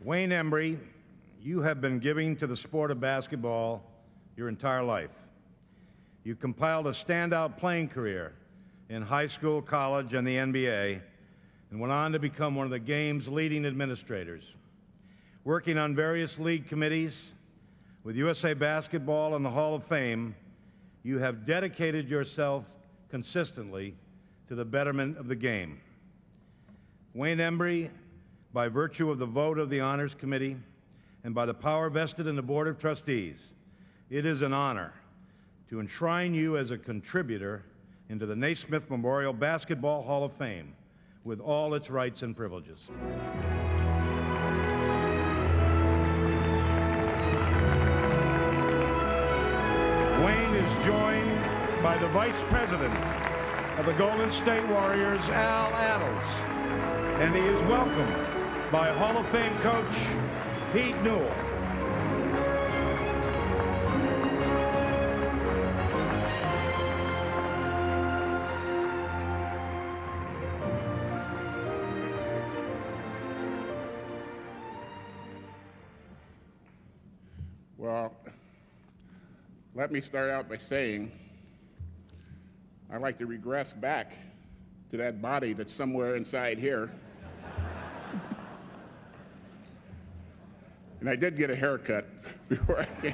Wayne Embry, you have been giving to the sport of basketball your entire life. You compiled a standout playing career in high school, college, and the NBA, and went on to become one of the game's leading administrators. Working on various league committees with USA Basketball and the Hall of Fame, you have dedicated yourself consistently to the betterment of the game. Wayne Embry, by virtue of the vote of the Honors Committee and by the power vested in the Board of Trustees, it is an honor to enshrine you as a contributor into the Naismith Memorial Basketball Hall of Fame with all its rights and privileges. Wayne is joined by the Vice President of the Golden State Warriors, Attles, and he is welcomed by Hall of Fame coach Pete Newell. Well, let me start out by saying I'd like to regress back to that body that's somewhere inside here. And I did get a haircut before I came.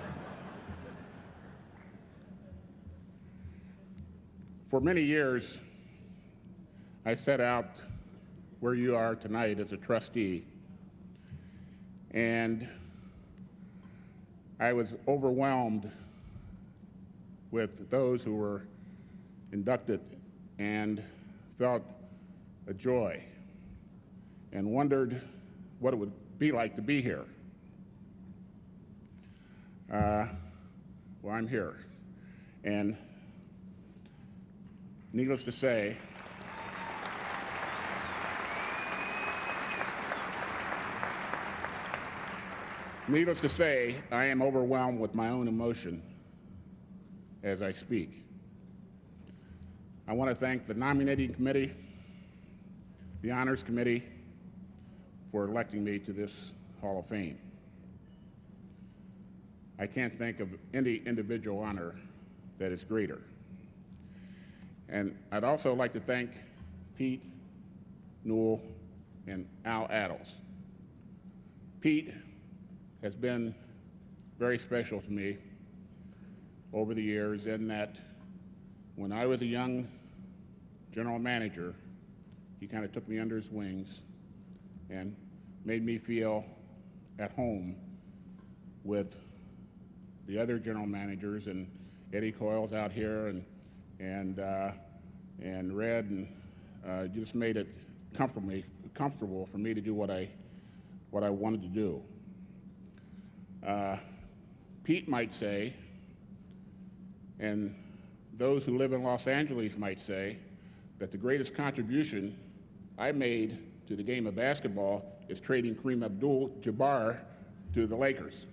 For many years, I set out where you are tonight as a trustee, and I was overwhelmed with those who were inducted and felt a joy and wondered what it would be like to be here. Well, I'm here, and needless to say, I am overwhelmed with my own emotion as I speak. I want to thank the nominating committee, the honors committee, for electing me to this Hall of Fame. I can't think of any individual honor that is greater. And I'd also like to thank Pete Newell and Attles. Pete has been very special to me over the years in that when I was a young general manager, he kind of took me under his wings and made me feel at home with the other general managers, and Eddie Coyle's out here, and Red, and just made it comfortable for me to do what I wanted to do. Pete might say, and those who live in Los Angeles might say, that the greatest contribution I made to the game of basketball is trading Kareem Abdul-Jabbar to the Lakers.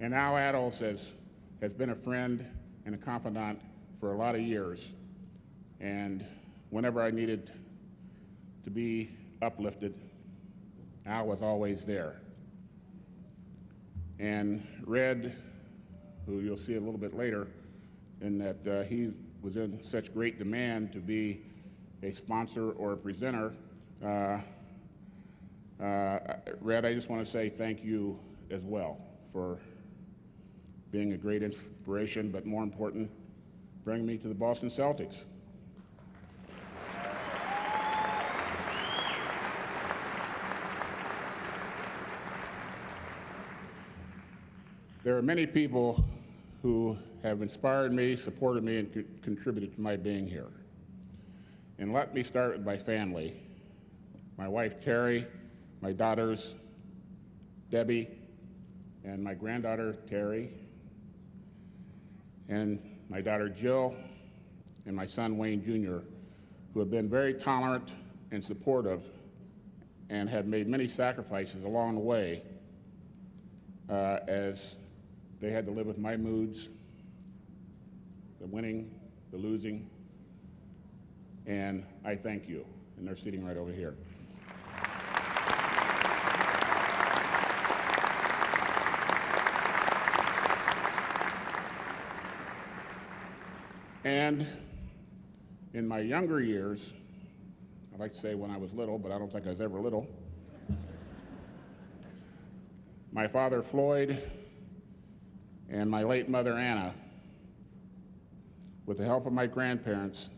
And Al Attles has been a friend and a confidant for a lot of years. And whenever I needed to be uplifted, Al was always there. And Red, who you'll see a little bit later, in that he was in such great demand to be a sponsor or a presenter, Red, I just want to say thank you as well for being a great inspiration, but more important, bringing me to the Boston Celtics. There are many people who have inspired me, supported me, and contributed to my being here. And let me start with my family. My wife, Terry, my daughters, Debbie, and my granddaughter, Terry, and my daughter, Jill, and my son, Wayne Jr., who have been very tolerant and supportive and have made many sacrifices along the way as they had to live with my moods, the winning, the losing, and I thank you. and they're sitting right over here. And in my younger years, I like to say when I was little, but I don't think I was ever little, my father Floyd and my late mother Anna, with the help of my grandparents,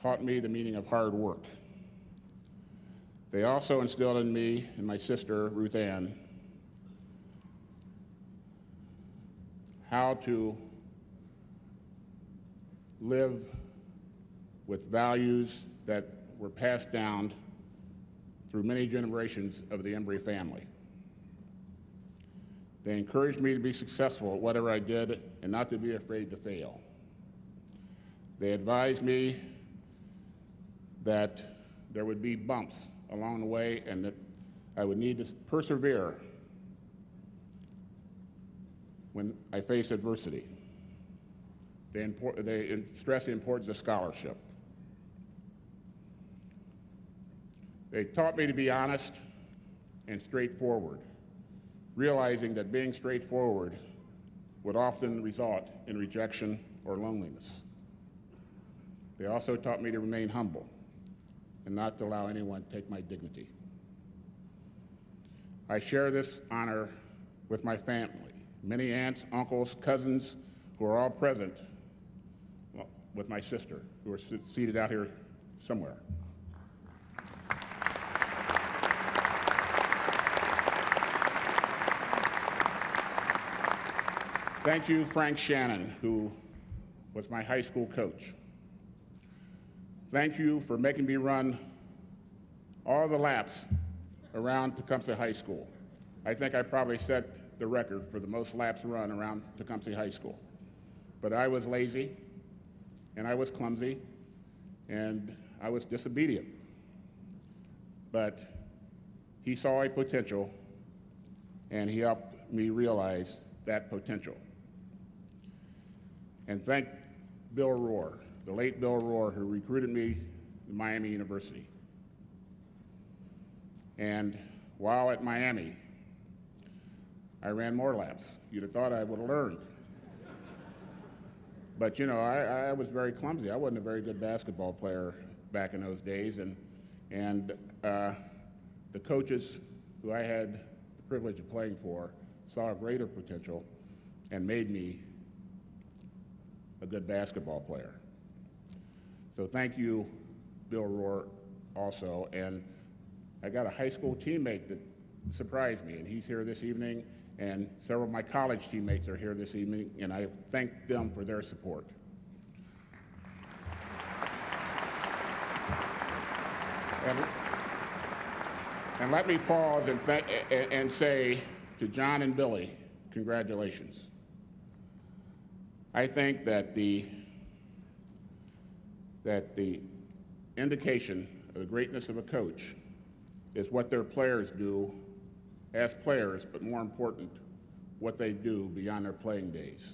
taught me the meaning of hard work. They also instilled in me and my sister Ruth Ann how to live with values that were passed down through many generations of the Embry family. They encouraged me to be successful at whatever I did and not to be afraid to fail. They advised me that there would be bumps along the way and that I would need to persevere when I face adversity. They stressed the importance of scholarship. They taught me to be honest and straightforward, realizing that being straightforward would often result in rejection or loneliness. They also taught me to remain humble and not to allow anyone to take my dignity. I share this honor with my family, many aunts, uncles, cousins, who are all present, with my sister, who are seated out here somewhere. Thank you, Frank Shannon, who was my high school coach. Thank you for making me run all the laps around Tecumseh High School. I think I probably set the record for the most laps run around Tecumseh High School. But I was lazy, and I was clumsy, and I was disobedient. But he saw a potential, and he helped me realize that potential. And thank Bill Rohr, the late Bill Rohr, who recruited me to Miami University. And while at Miami, I ran more laps. You'd have thought I would have learned. But you know, I was very clumsy. I wasn't a very good basketball player back in those days, and the coaches who I had the privilege of playing for saw a greater potential and made me a good basketball player. So thank you, Bill Rohr, also. And I got a high school teammate that surprised me, and he's here this evening, and several of my college teammates are here this evening, and I thank them for their support. And let me pause and say to John and Billy, congratulations. I think that the indication of the greatness of a coach is what their players do as players, but more important, what they do beyond their playing days.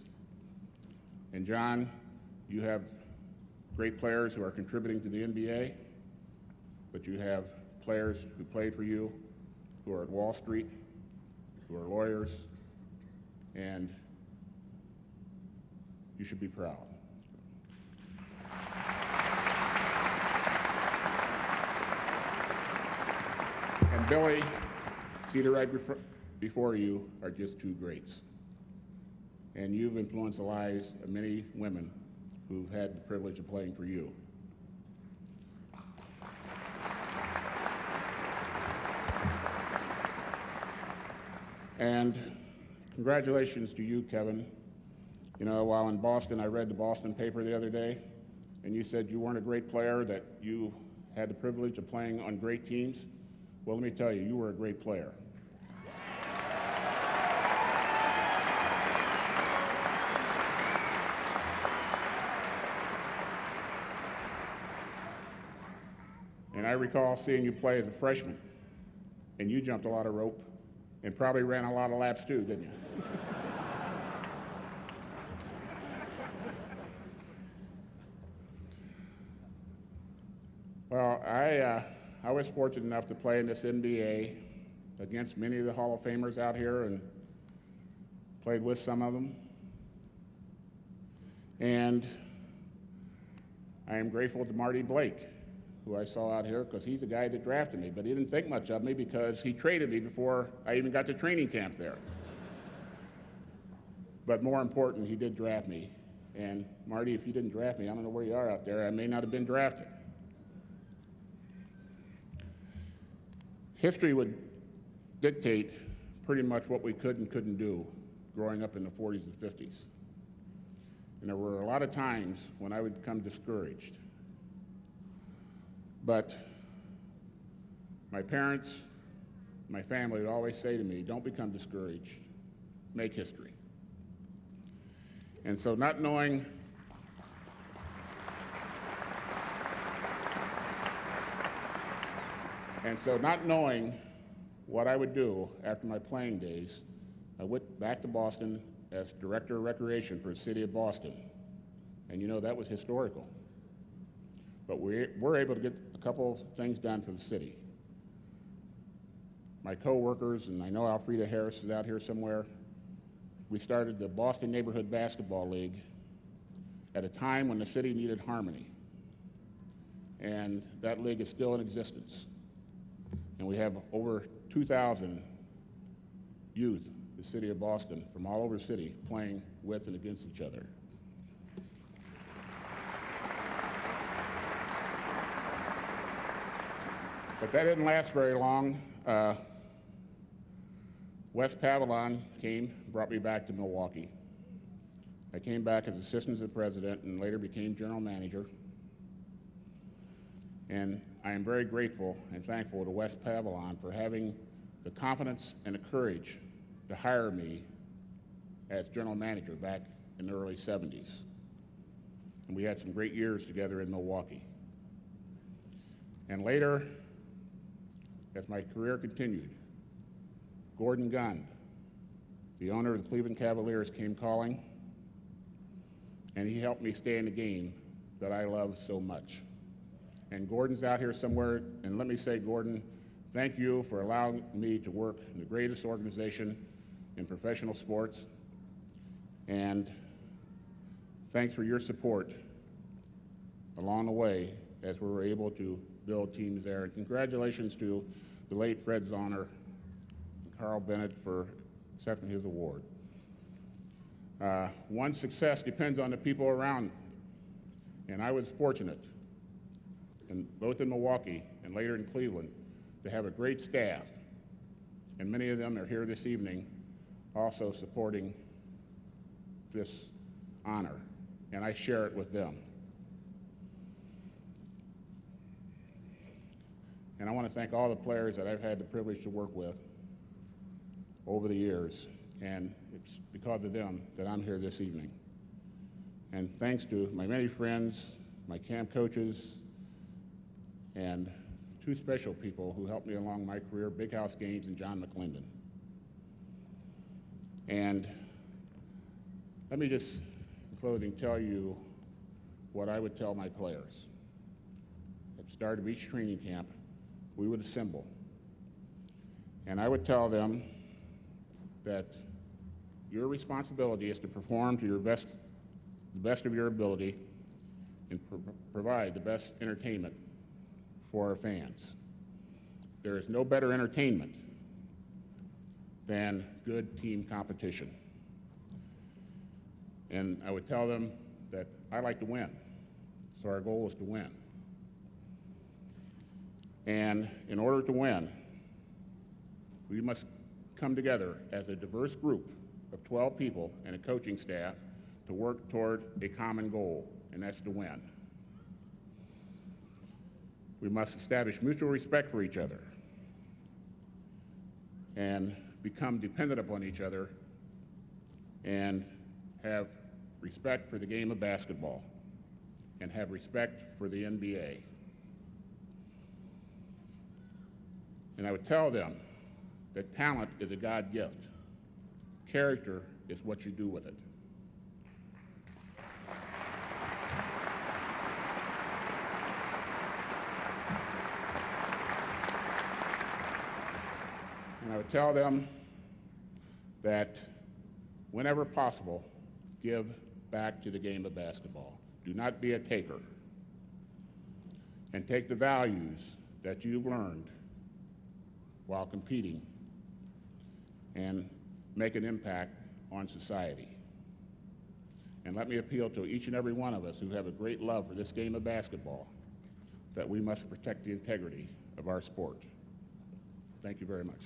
And John, you have great players who are contributing to the NBA, but you have players who played for you who are at Wall Street, who are lawyers, and you should be proud. And Billy, seated right before you, are just two greats. And you've influenced the lives of many women who've had the privilege of playing for you. And congratulations to you, Kevin. You know, while in Boston, I read the Boston paper the other day, and you said you weren't a great player, that you had the privilege of playing on great teams. Well, let me tell you, you were a great player. And I recall seeing you play as a freshman, and you jumped a lot of rope and probably ran a lot of laps too, didn't you? Well, I was fortunate enough to play in this NBA against many of the Hall of Famers out here and played with some of them. And I am grateful to Marty Blake, who I saw out here, because he's the guy that drafted me. But he didn't think much of me because he traded me before I even got to training camp there. But more important, he did draft me. And Marty, if you didn't draft me, I don't know where you are out there. I may not have been drafted. History would dictate pretty much what we could and couldn't do growing up in the 40s and 50s. And there were a lot of times when I would become discouraged. But my parents, my family would always say to me, don't become discouraged, make history. And so not knowing what I would do after my playing days, I went back to Boston as Director of Recreation for the city of Boston. And you know, that was historical. But we were able to get a couple of things done for the city. My co-workers, and I know Alfreda Harris is out here somewhere, we started the Boston Neighborhood Basketball League at a time when the city needed harmony. And that league is still in existence. And we have over 2,000 youth, the city of Boston, from all over the city, playing with and against each other. But that didn't last very long. Wes Pavilon came, brought me back to Milwaukee. I came back as assistant to the president and later became general manager. And I am very grateful and thankful to Wes Pavilon for having the confidence and the courage to hire me as general manager back in the early 70s. And we had some great years together in Milwaukee. And later, as my career continued, Gordon Gund, the owner of the Cleveland Cavaliers, came calling, and he helped me stay in the game that I love so much. And Gordon's out here somewhere, and let me say, Gordon, thank you for allowing me to work in the greatest organization in professional sports, and thanks for your support along the way as we were able to build teams there. And congratulations to the late Fred Zahner and Carl Bennett for accepting his award. One's success depends on the people around, and I was fortunate, both in Milwaukee and later in Cleveland, to have a great staff, and many of them are here this evening also supporting this honor, and I share it with them. And I want to thank all the players that I've had the privilege to work with over the years, and it's because of them that I'm here this evening. And thanks to my many friends, my camp coaches, and two special people who helped me along my career, Big House Gaines and John McClendon. And let me just, in closing, tell you what I would tell my players. At the start of each training camp, we would assemble. And I would tell them that your responsibility is to perform to the best of your ability and provide the best entertainment for our fans. There is no better entertainment than good team competition. And I would tell them that I like to win, so our goal is to win. And in order to win, we must come together as a diverse group of 12 people and a coaching staff to work toward a common goal, and that's to win. We must establish mutual respect for each other and become dependent upon each other and have respect for the game of basketball and have respect for the NBA. And I would tell them that talent is a God gift. Character is what you do with it. And I would tell them that whenever possible, give back to the game of basketball. Do not be a taker. And take the values that you've learned while competing and make an impact on society. And let me appeal to each and every one of us who have a great love for this game of basketball that we must protect the integrity of our sport. Thank you very much.